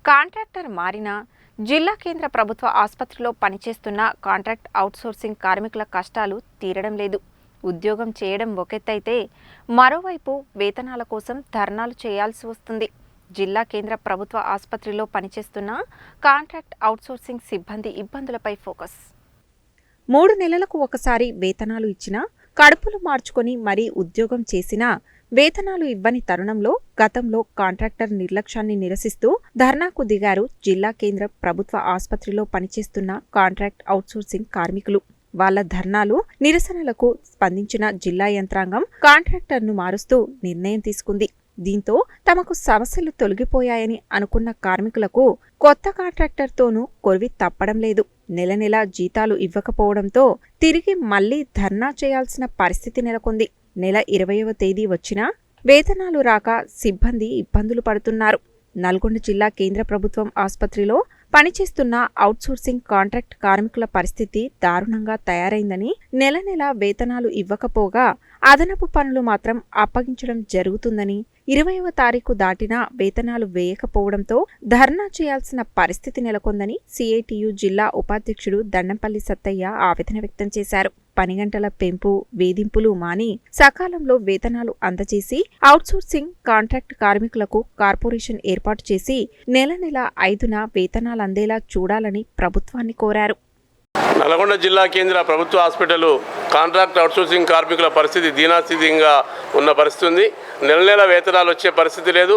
Contractor మారినా జిల్లా కేంద్ర ప్రభుత్వ ఆసుపత్రిలో పనిచేస్తున్న కాంట్రాక్ట్ అవుట్సోర్సింగ్ కార్మికుల కష్టాలు తీరడం లేదు. ఉద్యోగం చేయడం ఒకెత్తైతే మరోవైపు వేతనాల కోసం ధర్నాలు చేయాల్సి వస్తుంది. జిల్లా కేంద్ర ప్రభుత్వ ఆసుపత్రిలో పనిచేస్తున్న కాంట్రాక్ట్ అవుట్సోర్సింగ్ సిబ్బంది ఇబ్బందులపై ఫోకస్. 3 నెలలకు ఒకసారి వేతనాలు ఇచ్చినా, కడుపులు మార్చుకొని మరీ ఉద్యోగం చేసినా వేతనాలు ఇవ్వని తరుణంలో గతంలో కాంట్రాక్టర్ నిర్లక్ష్యాన్ని నిరసిస్తూ ధర్నాకు దిగారు జిల్లా కేంద్ర ప్రభుత్వ ఆసుపత్రిలో పనిచేస్తున్న కాంట్రాక్ట్ అవుట్సోర్సింగ్ కార్మికులు. వాళ్ల ధర్నాలు, నిరసనలకు స్పందించిన జిల్లా యంత్రాంగం కాంట్రాక్టర్ను మారుస్తూ నిర్ణయం తీసుకుంది. దీంతో తమకు సమస్యలు తొలగిపోయాయని అనుకున్న కార్మికులకు కొత్త కాంట్రాక్టర్తోనూ కొరివి తప్పడం లేదు. నెల నెల జీతాలు ఇవ్వకపోవడంతో తిరిగి మళ్లీ ధర్నా చేయాల్సిన పరిస్థితి నెలకొంది. నెల 20వ తేదీ వచ్చినా వేతనాలు రాక సిబ్బంది ఇబ్బందులు పడుతున్నారు. నల్గొండ జిల్లా కేంద్ర ప్రభుత్వం ఆసుపత్రిలో పనిచేస్తున్న అవుట్సోర్సింగ్ కాంట్రాక్ట్ కార్మికుల పరిస్థితి దారుణంగా తయారైందని, నెల నెల వేతనాలు ఇవ్వకపోగా అదనపు పనులు మాత్రం అప్పగించడం జరుగుతుందని, 20వ తారీఖు దాటినా వేతనాలు వేయకపోవడంతో ధర్నా చేయాల్సిన పరిస్థితి నెలకొందని సిఐటియు జిల్లా ఉపాధ్యక్షుడు దండంపల్లి సత్తయ్య ఆవేదన వ్యక్తం చేశారు. పని గంటల పెంపు, వేధింపులు మాని సకాలంలో వేతనాలు అందజేసి అవుట్సోర్సింగ్ కాంట్రాక్ట్ కార్మికులకు కార్పొరేషన్ ఏర్పాటు చేసి నెల నెల 5న వేతనాలు అందేలా చూడాలని ప్రభుత్వాన్ని కోరారు. నల్గొండ జిల్లా కేంద్ర ప్రభుత్వ హాస్పిటల్ కాంట్రాక్ట్ అవుట్సోర్సింగ్ కార్మికుల పరిస్థితి దీనాస్థితిగా ఉన్న పరిస్థితి ఉంది. నెల నెల వేతనాలు వచ్చే పరిస్థితి లేదు.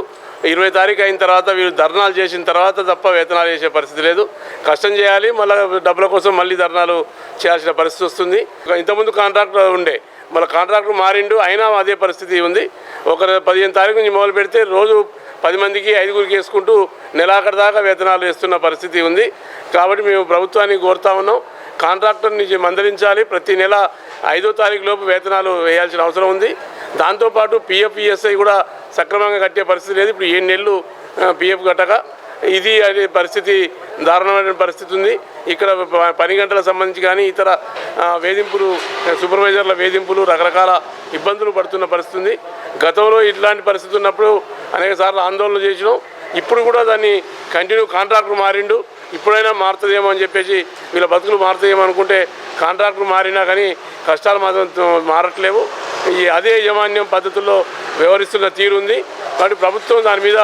20 తారీఖు అయిన తర్వాత వీళ్ళు ధర్నాలు చేసిన తర్వాత తప్ప వేతనాలు చేసే పరిస్థితి లేదు. కష్టం చేయాలి, మళ్ళీ డబ్బుల కోసం మళ్ళీ ధర్నాలు చేయాల్సిన పరిస్థితి వస్తుంది. ఇంతకుముందు కాంట్రాక్టర్ ఉండే, మళ్ళీ కాంట్రాక్టర్ మారిండు, అయినా అదే పరిస్థితి ఉంది. 15 తారీఖు నుంచి మొదలు పెడితే రోజు 10 మందికి 5గురికి వేసుకుంటూ నెలాఖరు దాకా వేతనాలు వేస్తున్న పరిస్థితి ఉంది. కాబట్టి మేము ప్రభుత్వాన్ని కోరుతా ఉన్నాం, కాంట్రాక్టర్ని మందలించాలి. ప్రతి నెల 5వ తారీఖు లోపు వేతనాలు వేయాల్సిన అవసరం ఉంది. దాంతోపాటు పిఎఫ్, ఈఎస్ఐ కూడా సక్రమంగా కట్టే పరిస్థితి లేదు. ఇప్పుడు 7 నెలలు పిఎఫ్ కట్టక ఇది అనే పరిస్థితి, దారుణమైన పరిస్థితి ఉంది. ఇక్కడ పని గంటలకు సంబంధించి కానీ ఇతర వేధింపులు, సూపర్వైజర్ల వేధింపులు, రకరకాల ఇబ్బందులు పడుతున్న పరిస్థితి ఉంది. గతంలో ఇట్లాంటి పరిస్థితి ఉన్నప్పుడు అనేక సార్లు ఆందోళన చేసినాం. ఇప్పుడు కూడా దాన్ని కంటిన్యూ, కాంట్రాక్టర్ మారిండు, ఇప్పుడైనా మారుతుందేమో అని చెప్పేసి, వీళ్ళ బతుకులు మారుతాయేమో అనుకుంటే కాంట్రాక్టర్ మారినా కానీ కష్టాలు మాత్రం మారట్లేవు. అదే యాజమాన్యం పద్ధతుల్లో వ్యవహరిస్తున్న తీరు ఉంది. కాబట్టి ప్రభుత్వం దాని మీద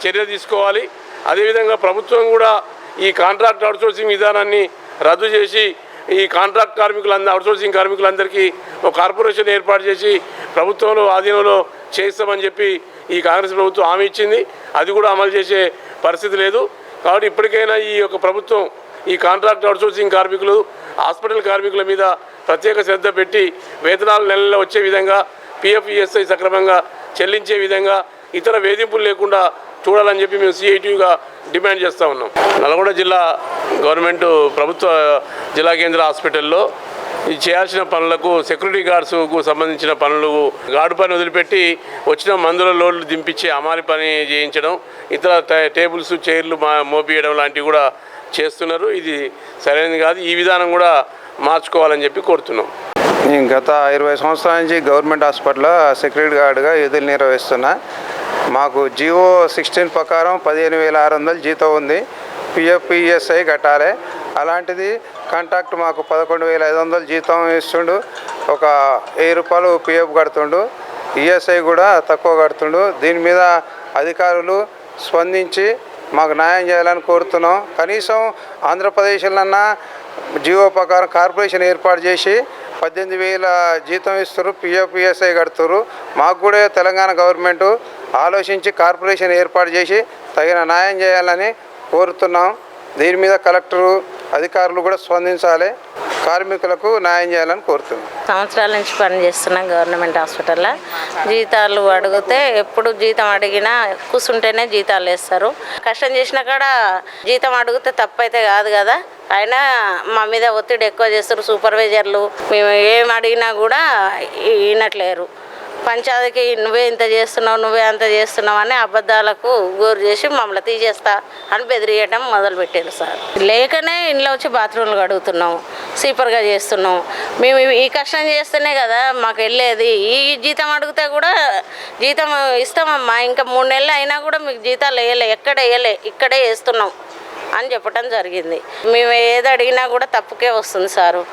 చర్య తీసుకోవాలి. అదేవిధంగా ప్రభుత్వం కూడా ఈ కాంట్రాక్ట్ అవుట్సోర్సింగ్ విధానాన్ని రద్దు చేసి ఈ కాంట్రాక్ట్ అవుట్సోర్సింగ్ కార్మికులందరికీ ఒక కార్పొరేషన్ ఏర్పాటు చేసి ప్రభుత్వంలో ఆధీనంలో చేస్తామని చెప్పి ఈ కాంగ్రెస్ ప్రభుత్వం హామీ ఇచ్చింది. అది కూడా అమలు చేసే పరిస్థితి లేదు. కాబట్టి ఇప్పటికైనా ఈ యొక్క ప్రభుత్వం ఈ కాంట్రాక్ట్ అవుట్సోర్సింగ్ కార్మికులు, హాస్పిటల్ కార్మికుల మీద ప్రత్యేక శ్రద్ధ పెట్టి వేతనాలు నెలలో వచ్చే విధంగా, పిఎఫ్, ఈఎస్ఐ సక్రమంగా చెల్లించే విధంగా, ఇతర వేధింపులు లేకుండా చూడాలని చెప్పి మేము సిఐటియుగా డిమాండ్ చేస్తూ ఉన్నాం. నల్గొండ జిల్లా గవర్నమెంట్ ప్రభుత్వ జిల్లా కేంద్ర హాస్పిటల్లో ఈ చేయాల్సిన పనులకు, సెక్యూరిటీ గార్డ్స్కు సంబంధించిన పనులు గార్డు పని వదిలిపెట్టి వచ్చిన మందుల లోడ్లు దింపించే అమాలి పని చేయించడం, ఇతర టేబుల్స్, చైర్లు మోపియడం లాంటివి కూడా చేస్తున్నారు. ఇది సరైనది కాదు. ఈ విధానం కూడా మార్చుకోవాలని చెప్పి కోరుతున్నాం. నేను గత 20 సంవత్సరాల నుంచి గవర్నమెంట్ హాస్పిటల్లో సెక్యూరిటీ గార్డుగా విధులు నిర్వహిస్తున్నా. మాకు జియో 16 ప్రకారం 15,600 జీతం ఉంది. పిఎఫ్, ఈఎస్ఐ కట్టాలి. అలాంటిది కాంట్రాక్ట్ మాకు 11,500 జీతం ఇస్తుండు. ఒక 1000 రూపాయలు పిఎఫ్ కడుతుండు. ఈఎస్ఐ కూడా తక్కువ కడుతుండు. దీని మీద అధికారులు స్పందించి మాకు న్యాయం చేయాలని కోరుతున్నాం. కనీసం ఆంధ్రప్రదేశ్లన్నా జియో ప్రకారం కార్పొరేషన్ ఏర్పాటు చేసి 18,000 జీతం ఇస్తారు, పిఎఫ్, ఈఎస్ఐ కడుతున్నారు. మాకు కూడా తెలంగాణ గవర్నమెంట్ ఆలోచించి కార్పొరేషన్ ఏర్పాటు చేసి తగిన న్యాయం చేయాలని కోరుతున్నాం. దీని మీద కలెక్టరు, అధికారులు కూడా స్పందించాలి, కార్మికులకు న్యాయం చేయాలని కోరుతున్నాం. సంవత్సరాల నుంచి పనిచేస్తున్నాం గవర్నమెంట్ హాస్పిటల్లో. జీతాలు అడిగితే ఎప్పుడు జీతం అడిగినా కూర్చుంటేనే జీతాలు వేస్తారు. కష్టం చేసిన కాడ జీతం అడిగితే తప్పైతే కాదు కదా, అయినా మా మీద ఒత్తిడి ఎక్కువ చేస్తారు సూపర్వైజర్లు. మేము ఏం అడిగినా కూడా వినట్లేరు. పంచాయతీకి నువ్వే ఇంత చేస్తున్నావు, నువ్వే అంత చేస్తున్నావు అని అబద్ధాలకు గోరు చేసి మమ్మల్ని తీసేస్తా అని బెదిరియటం మొదలుపెట్టారు సార్. లేకనే ఇంట్లో వచ్చి బాత్రూమ్లు కడుగుతున్నాము. సీపర్గా చేస్తున్నాం. మేము ఈ కష్టం చేస్తేనే కదా మాకు వెళ్ళేది. ఈ జీతం అడిగితే కూడా జీతం ఇస్తామమ్మా, ఇంకా 3 నెలలు అయినా కూడా మీకు జీతాలు వేయలే, ఎక్కడ వేయలే, ఇక్కడే వేస్తున్నాం అని చెప్పడం జరిగింది. మేము ఏది అడిగినా కూడా తప్పుకే వస్తుంది సారు.